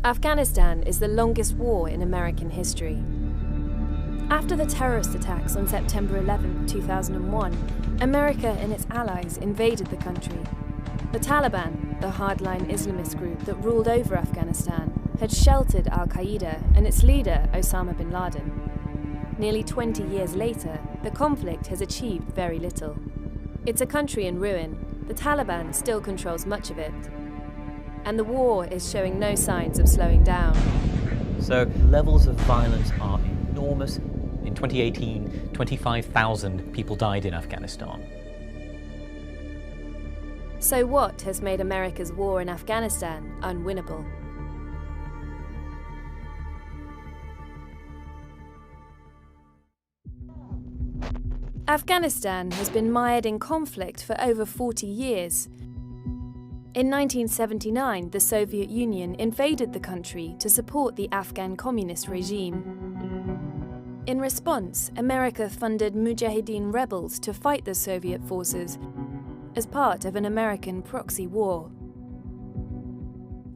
Afghanistan is the longest war in American history. After the terrorist attacks on September 11, 2001, America and its allies invaded the country. The Taliban, the hardline Islamist group that ruled over Afghanistan, had sheltered al-Qaeda and its leader, Osama bin Laden. Nearly 20 years later, the conflict has achieved very little. It's a country in ruin. The Taliban still controls much of it. And the war is showing no signs of slowing down. So levels of violence are enormous. In 2018, 25,000 people died in Afghanistan. So what has made America's war in Afghanistan unwinnable? Afghanistan has been mired in conflict for over 40 years. In 1979, the Soviet Union invaded the country to support the Afghan communist regime. In response, America funded Mujahideen rebels to fight the Soviet forces as part of an American proxy war.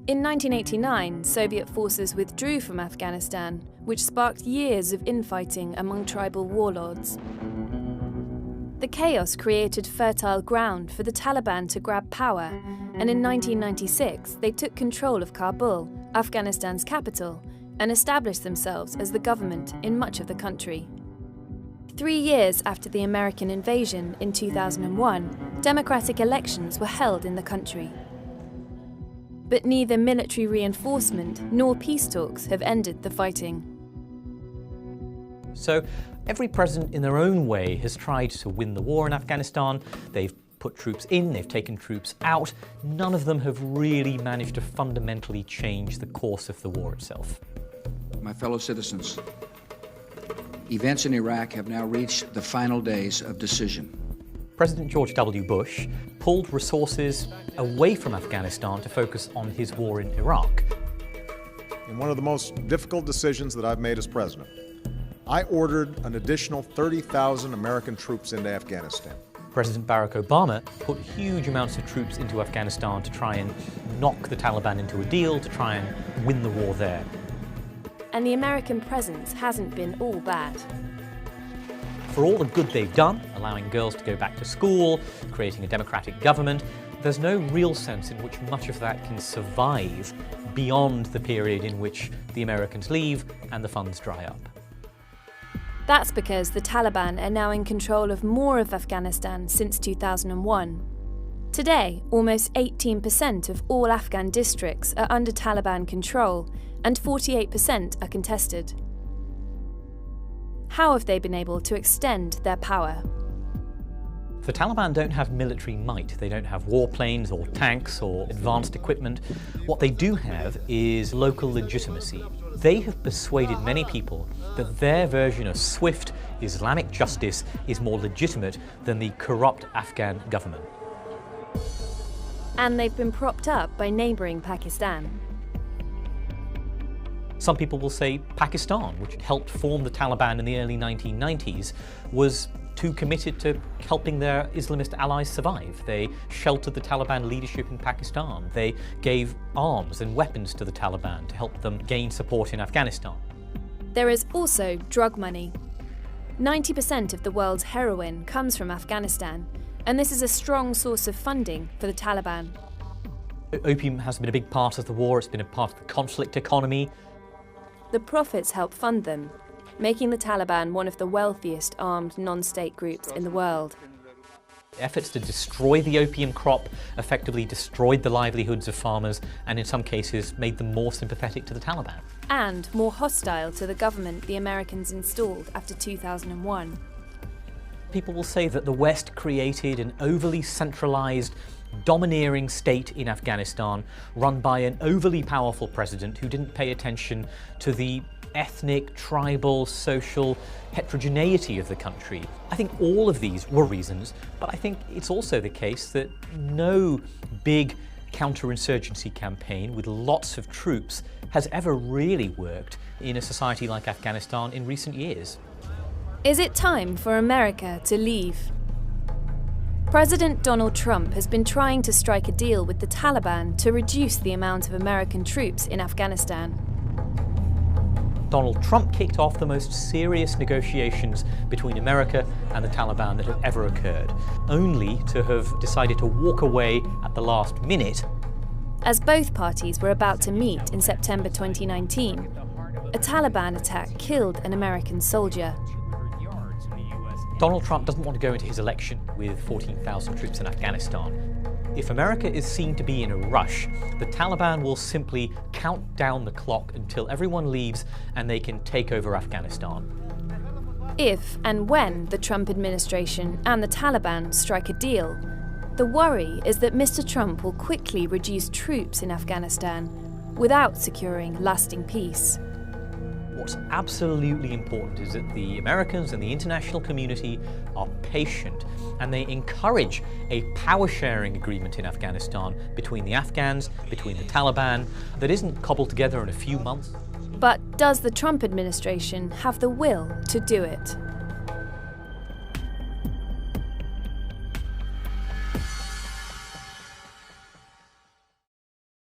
In 1989, Soviet forces withdrew from Afghanistan, which sparked years of infighting among tribal warlords. The chaos created fertile ground for the Taliban to grab power, and in 1996 they took control of Kabul, Afghanistan's capital, and established themselves as the government in much of the country. 3 years after the American invasion in 2001, democratic elections were held in the country. But neither military reinforcement nor peace talks have ended the fighting. So every president in their own way has tried to win the war in Afghanistan. They've put troops in, they've taken troops out. None of them have really managed to fundamentally change the course of the war itself. My fellow citizens, events in Iraq have now reached the final days of decision. President George W. Bush pulled resources away from Afghanistan to focus on his war in Iraq. In one of the most difficult decisions that I've made as president, I ordered an additional 30,000 American troops into Afghanistan. President Barack Obama put huge amounts of troops into Afghanistan to try and knock the Taliban into a deal, to try and win the war there. And the American presence hasn't been all bad. For all the good they've done, allowing girls to go back to school, creating a democratic government, there's no real sense in which much of that can survive beyond the period in which the Americans leave and the funds dry up. That's because the Taliban are now in control of more of Afghanistan since 2001. Today, almost 18% of all Afghan districts are under Taliban control, and 48% are contested. How have they been able to extend their power? The Taliban don't have military might. They don't have warplanes or tanks or advanced equipment. What they do have is local legitimacy. They have persuaded many people that their version of swift Islamic justice is more legitimate than the corrupt Afghan government. And they've been propped up by neighbouring Pakistan. Some people will say Pakistan, which helped form the Taliban in the early 1990s, was too committed to helping their Islamist allies survive. They sheltered the Taliban leadership in Pakistan. They gave arms and weapons to the Taliban to help them gain support in Afghanistan. There is also drug money. 90% of the world's heroin comes from Afghanistan, and this is a strong source of funding for the Taliban. Opium has been a big part of the war. It's been a part of the conflict economy. The profits help fund them, making the Taliban one of the wealthiest armed non-state groups in the world. Efforts to destroy the opium crop effectively destroyed the livelihoods of farmers and in some cases made them more sympathetic to the Taliban. And more hostile to the government the Americans installed after 2001. People will say that the West created an overly centralized, domineering state in Afghanistan run by an overly powerful president who didn't pay attention to the ethnic, tribal, social heterogeneity of the country. I think all of these were reasons, but I think it's also the case that no big counterinsurgency campaign with lots of troops has ever really worked in a society like Afghanistan in recent years. Is it time for America to leave? President Donald Trump has been trying to strike a deal with the Taliban to reduce the amount of American troops in Afghanistan. Donald Trump kicked off the most serious negotiations between America and the Taliban that have ever occurred, only to have decided to walk away at the last minute. As both parties were about to meet in September 2019, a Taliban attack killed an American soldier. Donald Trump doesn't want to go into his election with 14,000 troops in Afghanistan. If America is seen to be in a rush, the Taliban will simply count down the clock until everyone leaves and they can take over Afghanistan. If and when the Trump administration and the Taliban strike a deal, the worry is that Mr. Trump will quickly reduce troops in Afghanistan without securing lasting peace. What's absolutely important is that the Americans and the international community are patient and they encourage a power-sharing agreement in Afghanistan between the Afghans, between the Taliban, that isn't cobbled together in a few months. But does the Trump administration have the will to do it?